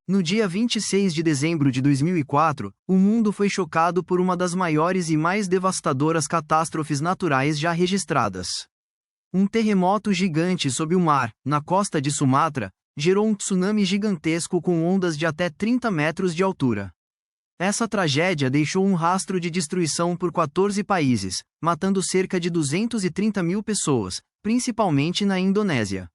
No dia 26 de dezembro de 2004, o mundo foi chocado por uma das maiores e mais devastadoras catástrofes naturais já registradas. Um terremoto gigante sob o mar, na costa de Sumatra, gerou um tsunami gigantesco com ondas de até 30 metros de altura. Essa tragédia deixou um rastro de destruição por 14 países, matando cerca de 230 mil pessoas, principalmente na Indonésia.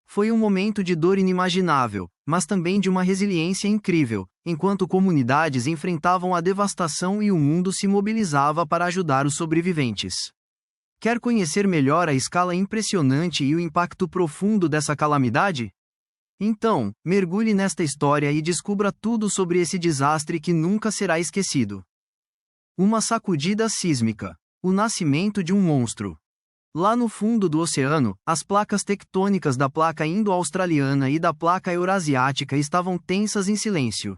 Foi um momento de dor inimaginável, mas também de uma resiliência incrível, enquanto comunidades enfrentavam a devastação e o mundo se mobilizava para ajudar os sobreviventes. Quer conhecer melhor a escala impressionante e o impacto profundo dessa calamidade? Então, mergulhe nesta história e descubra tudo sobre esse desastre que nunca será esquecido. Uma sacudida sísmica. O nascimento de um monstro. Lá no fundo do oceano, as placas tectônicas da placa indo-australiana e da placa eurasiática estavam tensas em silêncio.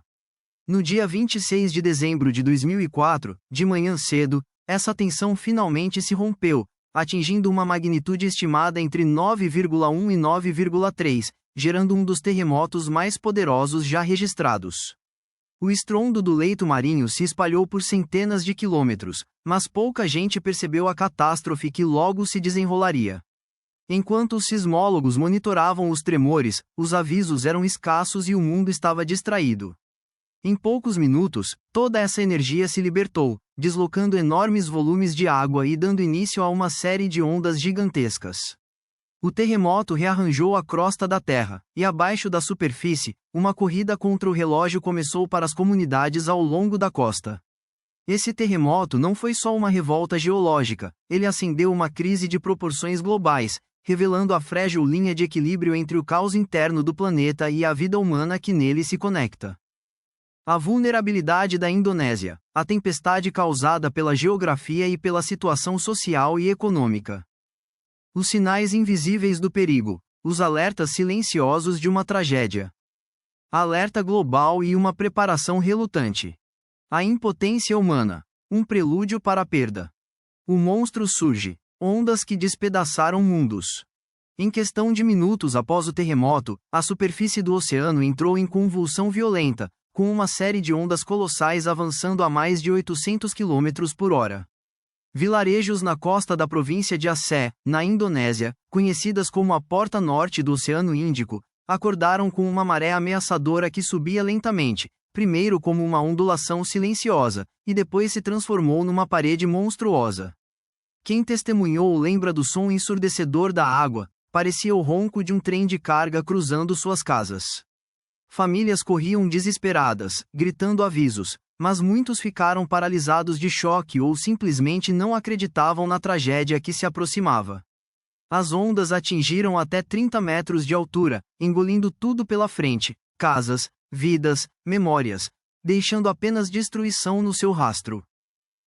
No dia 26 de dezembro de 2004, de manhã cedo, essa tensão finalmente se rompeu, atingindo uma magnitude estimada entre 9,1 e 9,3, gerando um dos terremotos mais poderosos já registrados. O estrondo do leito marinho se espalhou por centenas de quilômetros, mas pouca gente percebeu a catástrofe que logo se desenrolaria. Enquanto os sismólogos monitoravam os tremores, os avisos eram escassos e o mundo estava distraído. Em poucos minutos, toda essa energia se libertou, deslocando enormes volumes de água e dando início a uma série de ondas gigantescas. O terremoto rearranjou a crosta da Terra, e abaixo da superfície, uma corrida contra o relógio começou para as comunidades ao longo da costa. Esse terremoto não foi só uma revolta geológica, ele acendeu uma crise de proporções globais, revelando a frágil linha de equilíbrio entre o caos interno do planeta e a vida humana que nele se conecta. A vulnerabilidade da Indonésia, a tempestade causada pela geografia e pela situação social e econômica. Os sinais invisíveis do perigo, os alertas silenciosos de uma tragédia. Alerta global e uma preparação relutante. A impotência humana, um prelúdio para a perda. O monstro surge, ondas que despedaçaram mundos. Em questão de minutos após o terremoto, a superfície do oceano entrou em convulsão violenta, com uma série de ondas colossais avançando a mais de 800 km por hora. Vilarejos na costa da província de Aceh, na Indonésia, conhecidas como a Porta Norte do Oceano Índico, acordaram com uma maré ameaçadora que subia lentamente, primeiro como uma ondulação silenciosa, e depois se transformou numa parede monstruosa. Quem testemunhou lembra do som ensurdecedor da água, parecia o ronco de um trem de carga cruzando suas casas. Famílias corriam desesperadas, gritando avisos, mas muitos ficaram paralisados de choque ou simplesmente não acreditavam na tragédia que se aproximava. As ondas atingiram até 30 metros de altura, engolindo tudo pela frente, casas, vidas, memórias, deixando apenas destruição no seu rastro.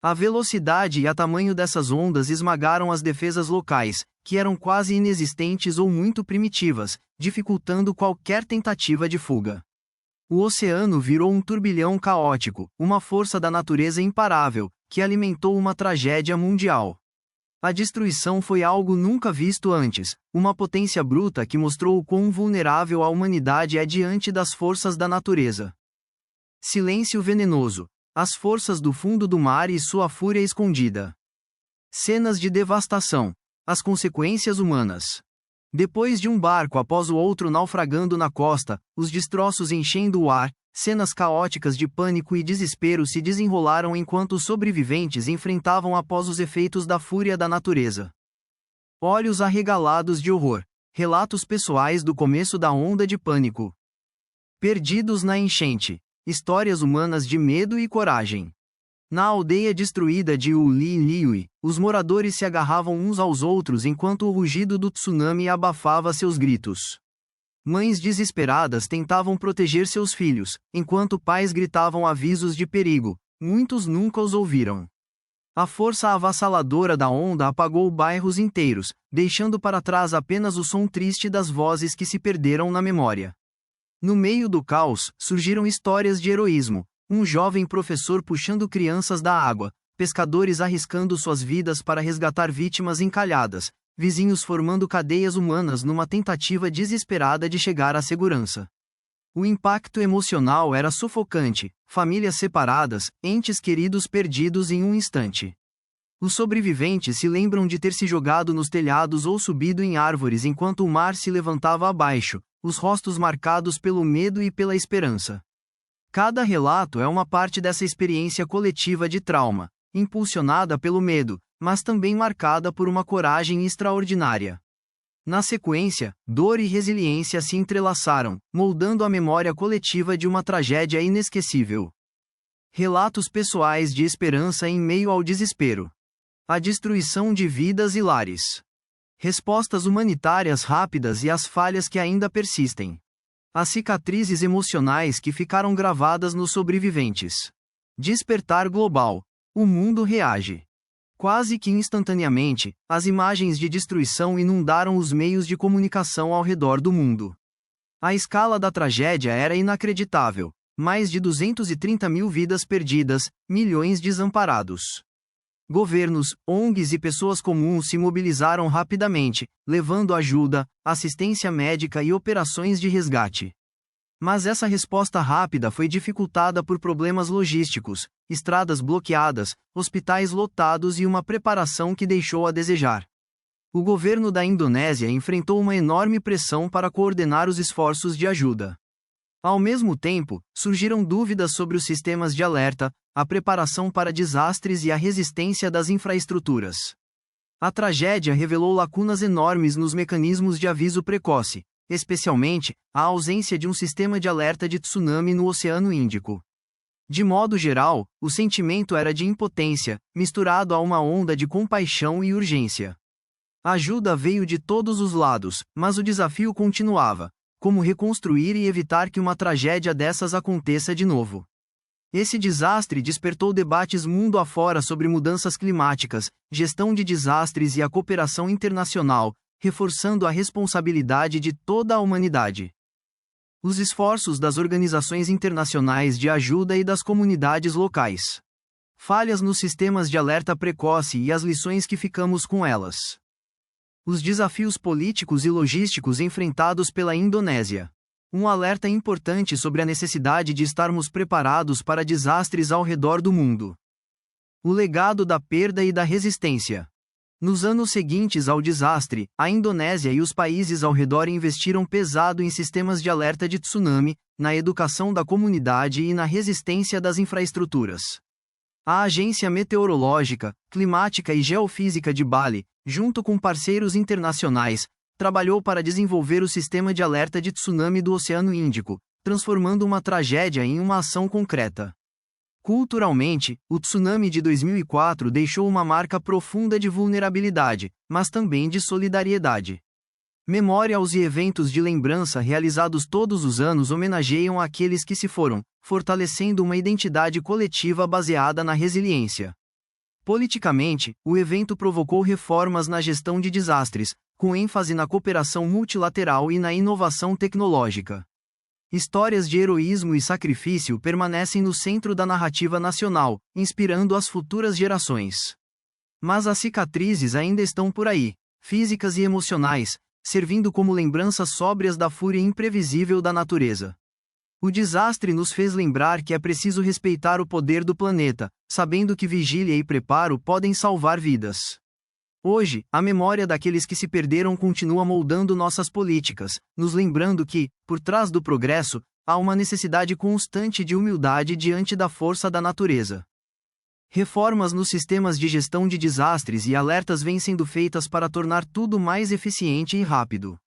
A velocidade e o tamanho dessas ondas esmagaram as defesas locais, que eram quase inexistentes ou muito primitivas, dificultando qualquer tentativa de fuga. O oceano virou um turbilhão caótico, uma força da natureza imparável, que alimentou uma tragédia mundial. A destruição foi algo nunca visto antes, uma potência bruta que mostrou o quão vulnerável a humanidade é diante das forças da natureza. Silêncio venenoso. As forças do fundo do mar e sua fúria escondida. Cenas de devastação. As consequências humanas. Depois de um barco após o outro naufragando na costa, os destroços enchendo o ar, cenas caóticas de pânico e desespero se desenrolaram enquanto os sobreviventes enfrentavam após os efeitos da fúria da natureza. Olhos arregalados de horror. Relatos pessoais do começo da onda de pânico. Perdidos na enchente. Histórias humanas de medo e coragem. Na aldeia destruída de Uliliui, os moradores se agarravam uns aos outros enquanto o rugido do tsunami abafava seus gritos. Mães desesperadas tentavam proteger seus filhos, enquanto pais gritavam avisos de perigo, muitos nunca os ouviram. A força avassaladora da onda apagou bairros inteiros, deixando para trás apenas o som triste das vozes que se perderam na memória. No meio do caos, surgiram histórias de heroísmo. Um jovem professor puxando crianças da água, pescadores arriscando suas vidas para resgatar vítimas encalhadas, vizinhos formando cadeias humanas numa tentativa desesperada de chegar à segurança. O impacto emocional era sufocante, famílias separadas, entes queridos perdidos em um instante. Os sobreviventes se lembram de ter se jogado nos telhados ou subido em árvores enquanto o mar se levantava abaixo, os rostos marcados pelo medo e pela esperança. Cada relato é uma parte dessa experiência coletiva de trauma, impulsionada pelo medo, mas também marcada por uma coragem extraordinária. Na sequência, dor e resiliência se entrelaçaram, moldando a memória coletiva de uma tragédia inesquecível. Relatos pessoais de esperança em meio ao desespero. A destruição de vidas e lares. Respostas humanitárias rápidas e as falhas que ainda persistem. As cicatrizes emocionais que ficaram gravadas nos sobreviventes. Despertar global. O mundo reage. Quase que instantaneamente, as imagens de destruição inundaram os meios de comunicação ao redor do mundo. A escala da tragédia era inacreditável. Mais de 230 mil vidas perdidas, milhões desamparados. Governos, ONGs e pessoas comuns se mobilizaram rapidamente, levando ajuda, assistência médica e operações de resgate. Mas essa resposta rápida foi dificultada por problemas logísticos, estradas bloqueadas, hospitais lotados e uma preparação que deixou a desejar. O governo da Indonésia enfrentou uma enorme pressão para coordenar os esforços de ajuda. Ao mesmo tempo, surgiram dúvidas sobre os sistemas de alerta, a preparação para desastres e a resistência das infraestruturas. A tragédia revelou lacunas enormes nos mecanismos de aviso precoce, especialmente, a ausência de um sistema de alerta de tsunami no Oceano Índico. De modo geral, o sentimento era de impotência, misturado a uma onda de compaixão e urgência. A ajuda veio de todos os lados, mas o desafio continuava: como reconstruir e evitar que uma tragédia dessas aconteça de novo. Esse desastre despertou debates mundo afora sobre mudanças climáticas, gestão de desastres e a cooperação internacional, reforçando a responsabilidade de toda a humanidade. Os esforços das organizações internacionais de ajuda e das comunidades locais. Falhas nos sistemas de alerta precoce e as lições que ficamos com elas. Os desafios políticos e logísticos enfrentados pela Indonésia. Um alerta importante sobre a necessidade de estarmos preparados para desastres ao redor do mundo. O legado da perda e da resistência. Nos anos seguintes ao desastre, a Indonésia e os países ao redor investiram pesado em sistemas de alerta de tsunami, na educação da comunidade e na resistência das infraestruturas. A Agência Meteorológica, Climática e Geofísica de Bali, junto com parceiros internacionais, trabalhou para desenvolver o sistema de alerta de tsunami do Oceano Índico, transformando uma tragédia em uma ação concreta. Culturalmente, o tsunami de 2004 deixou uma marca profunda de vulnerabilidade, mas também de solidariedade. Memorials e eventos de lembrança realizados todos os anos homenageiam aqueles que se foram, fortalecendo uma identidade coletiva baseada na resiliência. Politicamente, o evento provocou reformas na gestão de desastres, com ênfase na cooperação multilateral e na inovação tecnológica. Histórias de heroísmo e sacrifício permanecem no centro da narrativa nacional, inspirando as futuras gerações. Mas as cicatrizes ainda estão por aí, físicas e emocionais, servindo como lembranças sóbrias da fúria imprevisível da natureza. O desastre nos fez lembrar que é preciso respeitar o poder do planeta, sabendo que vigília e preparo podem salvar vidas. Hoje, a memória daqueles que se perderam continua moldando nossas políticas, nos lembrando que, por trás do progresso, há uma necessidade constante de humildade diante da força da natureza. Reformas nos sistemas de gestão de desastres e alertas vêm sendo feitas para tornar tudo mais eficiente e rápido.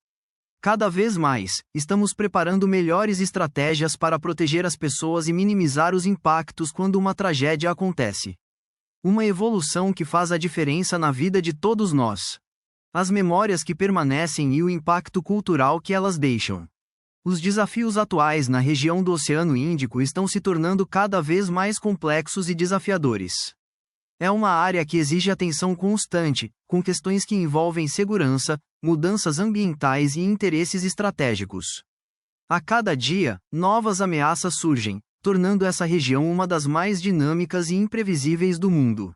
Cada vez mais, estamos preparando melhores estratégias para proteger as pessoas e minimizar os impactos quando uma tragédia acontece. Uma evolução que faz a diferença na vida de todos nós. As memórias que permanecem e o impacto cultural que elas deixam. Os desafios atuais na região do Oceano Índico estão se tornando cada vez mais complexos e desafiadores. É uma área que exige atenção constante, com questões que envolvem segurança, mudanças ambientais e interesses estratégicos. A cada dia, novas ameaças surgem, tornando essa região uma das mais dinâmicas e imprevisíveis do mundo.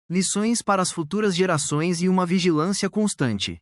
Lições para as futuras gerações e uma vigilância constante.